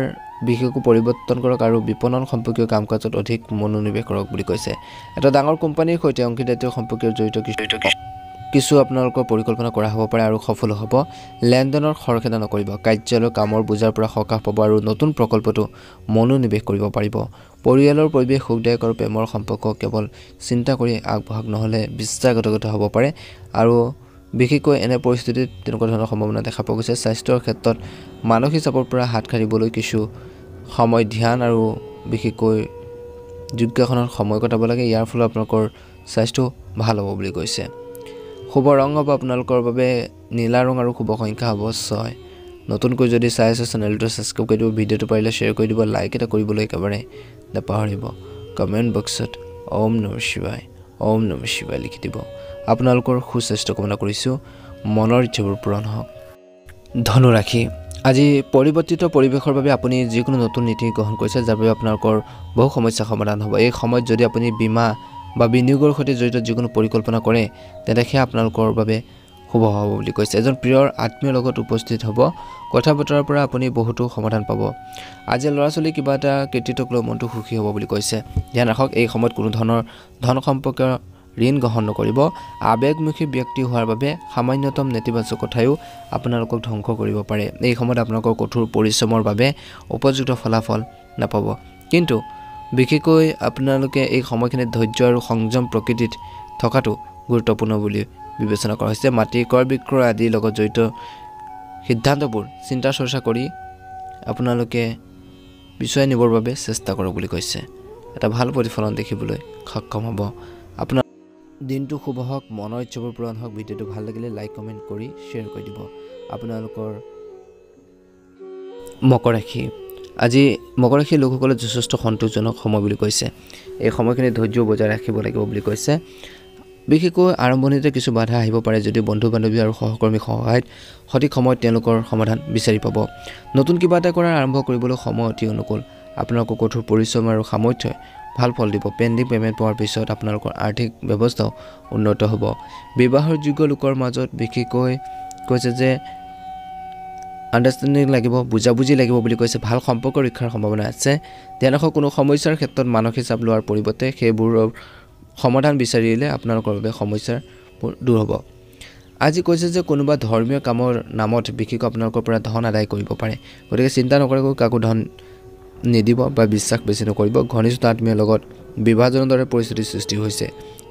বিশেষকৈ পৰিৱৰ্তন কৰক আৰু বিপণন সম্পৰ্কীয় কাম কাজত অধিক মনোনিৱেশ কৰক বুলি কৈছে। এটা ডাঙৰ কোম্পানীৰ সৈতে অংশীদাৰিত্ব সম্পৰ্কীয় জড়িত কিছু আপোনালোকৰ পৰিকল্পনা কৰা হ'ব পাৰে আৰু সফল হ'ব। লেনদেনৰ খৰখেদা নকৰিব। কাৰ্যালয়ৰ কামৰ বোজাৰ পৰা সকাহ পাব আৰু নতুন প্ৰকল্পটো মনোনিৱেশ কৰিব পাৰিব। পৰিয়ালৰ পৰিৱেশ সুখদায়ক আৰু প্ৰেমৰ সম্পৰ্ক কেৱল চিন্তা কৰি আগবঢ়াক, নহ'লে বিশ্বাসঘাতকতা হ'ব পাৰে আৰু বিশেষকৈ এনে পৰিস্থিতিত তেনেকুৱা ধৰণৰ সম্ভাৱনা দেখা পোৱা গৈছে। স্বাস্থ্যৰ ক্ষেত্ৰত মানসিক চাপৰ পৰা হাত সাৰিবলৈ কিছু সময় ধ্যান আৰু বিশেষকৈ যোগাসনত সময় কটাব লাগে। ইয়াৰ ফলত আপোনালোকৰ স্বাস্থ্য ভাল হ'ব বুলি কৈছে। শুভ ৰং হ'ব আপোনালোকৰ বাবে নীলা ৰং আৰু শুভ সংখ্যা হ'ব 6। নতুনকৈ যদি চাই আছে চেনেলটো ছাবস্ক্ৰাইব কৰি দিব, ভিডিঅ'টো পাৰিলে শ্বেয়াৰ কৰি দিব, লাইক এটা কৰিবলৈ একেবাৰে নাপাহৰিব। কমেণ্ট বক্সত ওম নমঃ শিৱায়, ওম নমঃ শিৱায় লিখি দিব। আপোনালোকৰ সুস্বাস্থ্য কামনা কৰিছোঁ, মনৰ ইচ্ছাবোৰ পূৰণ হওক। ধনু ৰাশি, আজি পৰিৱৰ্তিত পৰিৱেশৰ বাবে আপুনি যিকোনো নতুন নীতি গ্ৰহণ কৰিছে, যাৰ বাবে আপোনালোকৰ বহু সমস্যা সমাধান হ'ব। এই সময়ত যদি আপুনি বীমা বা বিনিয়োগৰ সৈতে জড়িত যিকোনো পৰিকল্পনা কৰে, তেন্তে সেয়া আপোনালোকৰ বাবে শুভ হ'ব বুলি কৈছে। এজন প্ৰিয়ৰ আত্মীয়ৰ লগত উপস্থিত হ'ব। কথা বতৰাৰ পৰা আপুনি বহুতো সমাধান পাব। আজি ল'ৰা ছোৱালী কিবা এটা কৃতিত্বক লৈ মনটো সুখী হ'ব বুলি কৈছে। ধ্যান ৰাখক, এই সময়ত কোনো ধৰণৰ ধন সম্পৰ্কীয় ঋণ গ্ৰহণ নকৰিব। আৱেগমুখী ব্যক্তি হোৱাৰ বাবে সামান্যতম নেতিবাচক কথায়ো আপোনালোকক ধ্বংস কৰিব পাৰে। এই সময়ত আপোনালোকৰ কঠোৰ পৰিশ্ৰমৰ বাবে উপযুক্ত ফলাফল নাপাব। কিন্তু বিশেষকৈ আপোনালোকে এই সময়খিনিত ধৈৰ্য আৰু সংযম প্ৰকৃতিত থকাটো গুৰুত্বপূৰ্ণ বুলি বিবেচনা কৰা হৈছে। মাটি ক্ৰয় বিক্ৰয় আদিৰ লগত জড়িত সিদ্ধান্তবোৰ চিন্তা চৰ্চা কৰি আপোনালোকে পিছুৱাই নিবৰ বাবে চেষ্টা কৰক বুলি কৈছে। এটা ভাল প্ৰতিফলন দেখিবলৈ সক্ষম হ'ব। আপোনাৰ দিনটো শুভ হওক, মনৰ ইচ্ছাবোৰ পূৰণ হওক। ভিডিঅ'টো ভাল লাগিলে লাইক কমেণ্ট কৰি শ্বেয়াৰ কৰি দিব। আপোনালোকৰ মকৰ ৰাশি, আজি মকৰ ৰাশিৰ লোকসকলে যথেষ্ট সন্তোষজনক সময় বুলি কৈছে। এই সময়খিনি ধৈৰ্য বজাই ৰাখিব লাগিব বুলি কৈছে। বিশেষকৈ আৰম্ভণিতে কিছু বাধা আহিব পাৰে, যদিও বন্ধু বান্ধৱী আৰু সহকৰ্মীৰ সহায়ত সঠিক সময়ত তেওঁলোকৰ সমাধান বিচাৰি পাব। নতুন কিবা এটা কৰাৰ আৰম্ভ কৰিবলৈ সময় অতি অনুকূল। আপোনালোকৰ কঠোৰ পৰিশ্ৰম আৰু সামৰ্থ্যই ভাল ফল দিব। পেণ্ডিং পে'মেণ্ট পোৱাৰ পিছত আপোনালোকৰ আৰ্থিক ব্যৱস্থাও উন্নত হ'ব। বিবাহৰ যোগ্য লোকৰ মাজত বিশেষকৈ কৈছে যে আণ্ডাৰষ্টেণ্ডিং লাগিব, বুজাবুজি লাগিব বুলি কৈছে। ভাল সম্পৰ্ক ৰক্ষাৰ সম্ভাৱনা আছে। তেওঁলোকৰ কোনো সমস্যাৰ ক্ষেত্ৰত মানসিক চাপ লোৱাৰ পৰিৱৰ্তে সেইবোৰৰ সমাধান বিচাৰিলে আপোনালোকৰ বাবে সমস্যাবোৰ দূৰ হ'ব। আজি কৈছে যে কোনোবা ধৰ্মীয় কামৰ নামত বিশেষকৈ আপোনালোকৰ পৰা ধন আদায় কৰিব পাৰে। গতিকে চিন্তা নকৰাকৈ কাকো ধন নিদিব বা বিশ্বাস বেছি নকৰিব। ঘনিষ্ঠ আত্মীয়ৰ লগত বিভাজনৰ দৰে পৰিস্থিতিৰ সৃষ্টি হৈছে।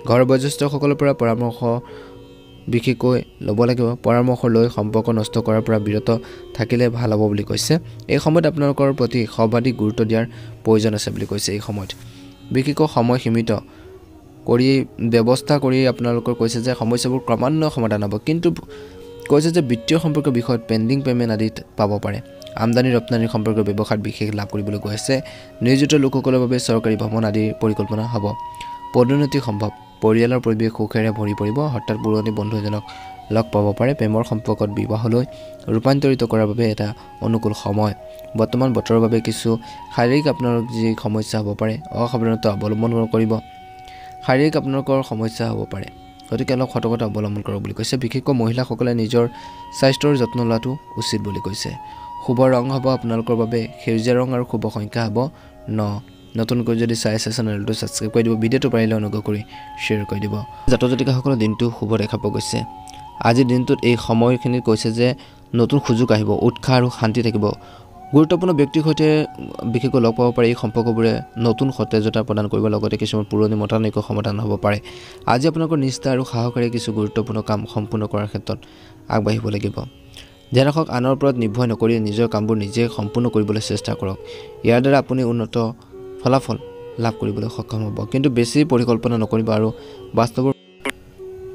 ঘৰৰ বয়োজ্যেষ্ঠসকলৰ পৰা পৰামৰ্শ বিশেষকৈ ল'ব লাগিব। পৰামৰ্শ লৈ সম্পৰ্ক নষ্ট কৰাৰ পৰা বিৰত থাকিলে ভাল হ'ব বুলি কৈছে। এই সময়ত আপোনালোকৰ প্ৰতি সৰ্বাধিক গুৰুত্ব দিয়াৰ প্ৰয়োজন আছে বুলি কৈছে। এই সময়ত বিশেষকৈ সময় সীমিত কৰি ব্যৱস্থা কৰি আপোনালোকৰ কৈছে যে সমস্যাবোৰ ক্ৰমান্বয়ে সমাধান হ'ব। কিন্তু কৈছে যে বিত্তীয় সম্পৰ্কীয় বিষয়ত পেণ্ডিং পে'মেণ্ট আদিত পাব পাৰে। আমদানি ৰপ্তানিৰ সম্পৰ্কীয় ব্যৱসায়ত বিশেষ লাভ কৰিবলৈ গৈ আছে। নিয়োজিত লোকসকলৰ বাবে চৰকাৰী ভ্ৰমণ আদিৰ পৰিকল্পনা হ'ব। পদোন্নতি সম্ভৱ। পৰিয়ালৰ পৰিৱেশ সুখেৰে ভৰি পৰিব। হঠাৎ পুৰণি বন্ধু এজনক লগ পাব পাৰে। প্ৰেমৰ সম্পৰ্কত বিবাহলৈ ৰূপান্তৰিত কৰাৰ বাবে এটা অনুকূল সময়। বৰ্তমান বতৰৰ বাবে কিছু শাৰীৰিক আপোনালোক যি সমস্যা হ'ব পাৰে, অসাৱধানতা অৱলম্বন কৰিব। শাৰীৰিক আপোনালোকৰ সমস্যা হ'ব পাৰে, গতিকে অলপ সতৰ্কতা অৱলম্বন কৰক বুলি কৈছে। বিশেষকৈ মহিলাসকলে নিজৰ স্বাস্থ্যৰ যত্ন লোৱাটো উচিত বুলি কৈছে। শুভ ৰং হ'ব আপোনালোকৰ বাবে সেউজীয়া ৰং আৰু শুভ সংখ্যা হ'ব 9। নতুনকৈ যদি চাই আছে চেনেলটো ছাবস্ক্ৰাইব কৰি দিব, ভিডিঅ'টো পাৰিলে অনুগ্ৰহ কৰি শ্বেয়াৰ কৰি দিব। জাতক জাতিকাসকলৰ দিনটো শুভ দেখা পোৱা গৈছে। আজিৰ দিনটোত এই সময়খিনিত কৈছে যে নতুন সুযোগ আহিব, উৎসাহ আৰু শান্তি থাকিব। গুৰুত্বপূৰ্ণ ব্যক্তিৰ সৈতে বিশেষকৈ লগ পাব পাৰে। এই সম্পৰ্কবোৰে নতুন সতেজতা প্ৰদান কৰিব, লগতে কিছুমান পুৰণি মতানৈক্য সমাধান হ'ব পাৰে। আজি আপোনালোকৰ নিষ্ঠা আৰু সাহসেৰে কিছু গুৰুত্বপূৰ্ণ কাম সম্পূৰ্ণ কৰাৰ ক্ষেত্ৰত আগবাঢ়িব লাগিব। ধ্যান ৰাখক আনৰ ওপৰত নিৰ্ভৰ নকৰি নিজৰ কামবোৰ নিজে সম্পূৰ্ণ কৰিবলৈ চেষ্টা কৰক ইয়াৰ দ্বাৰা আপুনি উন্নত ফলাফল লাভ কৰিবলৈ সক্ষম হ'ব কিন্তু বেছি পৰিকল্পনা নকৰিব আৰু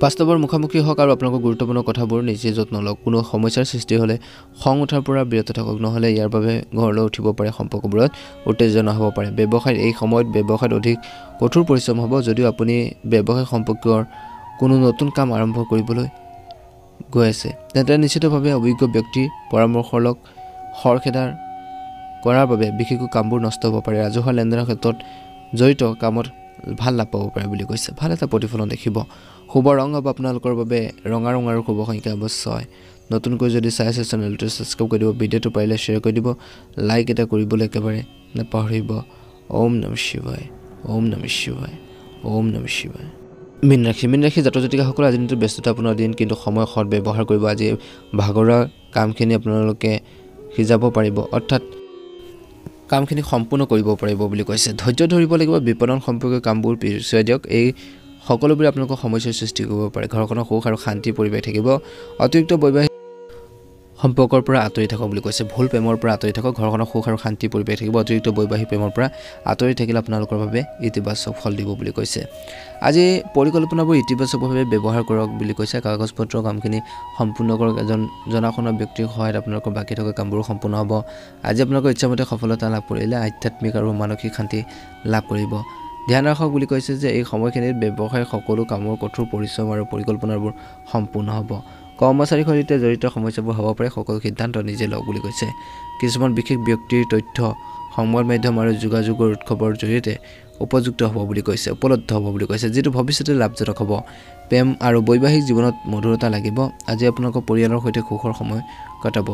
বাস্তৱৰ মুখামুখি হওক আৰু আপোনালোকৰ গুৰুত্বপূৰ্ণ কথাবোৰ নিজে যত্ন লওক কোনো সমস্যাৰ সৃষ্টি হ'লে খং উঠাৰ পৰা বিৰত থাকক নহ'লে ইয়াৰ বাবে ঘৰলৈ উঠিব পাৰে সম্পৰ্কবোৰত উত্তেজনা হ'ব পাৰে ব্যৱসায়ৰ এই সময়ত ব্যৱসায়ত অধিক কঠোৰ পৰিশ্ৰম হ'ব যদিও আপুনি ব্যৱসায় সম্পৰ্কৰ কোনো নতুন কাম আৰম্ভ কৰিবলৈ গৈ আছে তেন্তে নিশ্চিতভাৱে অভিজ্ঞ ব্যক্তিৰ পৰামৰ্শ লওক খৰখেদাৰ কৰাৰ বাবে বিশেষকৈ কামবোৰ নষ্ট হ'ব পাৰে ৰাজহুৱা লেনদেনৰ ক্ষেত্ৰত জড়িত কামত ভাল লাভ পাব পাৰে বুলি কৈছে ভাল এটা প্ৰতিফলন দেখিব শুভ ৰং হ'ব আপোনালোকৰ বাবে ৰঙা ৰং আৰু শুভ সংখ্যা হ'ব 6 নতুনকৈ যদি চাই আছে চেনেলটো সাবস্ক্ৰাইব কৰি দিব ভিডিঅ'টো পাৰিলে শ্বেয়াৰ কৰি দিব লাইক এটা কৰিবলৈ একেবাৰে নাপাহৰিব ওম নমঃ শিৱায় ওম নমঃ শিৱায় ওম নমঃ শিৱায় মীন ৰাশি জাতক জাতিকাসকল আজি দিনটো ব্যস্ততা আপোনাৰ দিন কিন্তু সময় সৎ ব্যৱহাৰ কৰিব আজি ভাগৰুৱা কামখিনি আপোনালোকে সিজাব পাৰিব অৰ্থাৎ কামখিনি সম্পূৰ্ণ কৰিব পাৰিব বুলি কৈছে ধৈৰ্য ধৰিব লাগিব বিপণন সম্পৰ্কীয় কামবোৰ পিছুৱাই দিয়ক এই সকলোবোৰ আপোনালোকৰ সমস্যাৰ সৃষ্টি কৰিব পাৰে ঘৰখনৰ সুখ আৰু শান্তি পৰিৱেশ থাকিব অতিৰিক্ত বৈবাহিক সম্পৰ্কৰ পৰা আঁতৰি থাকক বুলি কৈছে ভুল প্ৰেমৰ পৰা আঁতৰি থাকক ঘৰখনৰ সুখ আৰু শান্তি পৰিৱেশ থাকিব অতিৰিক্ত বৈবাহিক প্ৰেমৰ পৰা আঁতৰি থাকিলে আপোনালোকৰ বাবে ইতিবাচক ফল দিব বুলি কৈছে আজি পৰিকল্পনাবোৰ ইতিবাচকভাৱে ব্যৱহাৰ কৰক বুলি কৈছে কাগজ পত্ৰৰ কামখিনি সম্পূৰ্ণ কৰক এজন জনাশুনা ব্যক্তিৰ সহায়ত আপোনালোকৰ বাকী থকা কামবোৰ সম্পূৰ্ণ হ'ব আজি আপোনালোকৰ ইচ্ছামতে সফলতা লাভ কৰিলে আধ্যাত্মিক আৰু মানসিক শান্তি লাভ কৰিব ধ্যান ৰাখক বুলি কৈছে যে এই সময়খিনিত ব্যৱসায়ৰ সকলো কামৰ কঠোৰ পৰিশ্ৰম আৰু পৰিকল্পনাবোৰ সম্পূৰ্ণ হ'ব কৰ্মচাৰীৰ সৈতে জড়িত সমস্যাবোৰ হ'ব পাৰে সকলো সিদ্ধান্ত নিজে লওক বুলি কৈছে কিছুমান বিশেষ ব্যক্তিৰ তথ্য সংবাদ মাধ্যম আৰু যোগাযোগৰ উৎসৱৰ জৰিয়তে উপলব্ধ হ'ব বুলি কৈছে যিটো ভৱিষ্যতে লাভজনক হ'ব প্ৰেম আৰু বৈবাহিক জীৱনত মধুৰতা লাগিব আজি আপোনালোকৰ পৰিয়ালৰ সৈতে সুখৰ সময় কটাব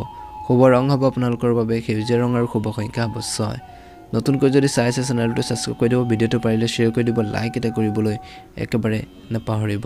শুভ ৰং হ'ব আপোনালোকৰ বাবে সেউজীয়া ৰং আৰু শুভ সংখ্যা হ'ব 6 নতুনকৈ যদি চাই আছে চেনেলটো সাবস্ক্ৰাইব কৰি দিব ভিডিঅ'টো পাৰিলে শ্বেয়াৰ কৰি দিব লাইক এটা কৰিবলৈ একেবাৰে নাপাহৰিব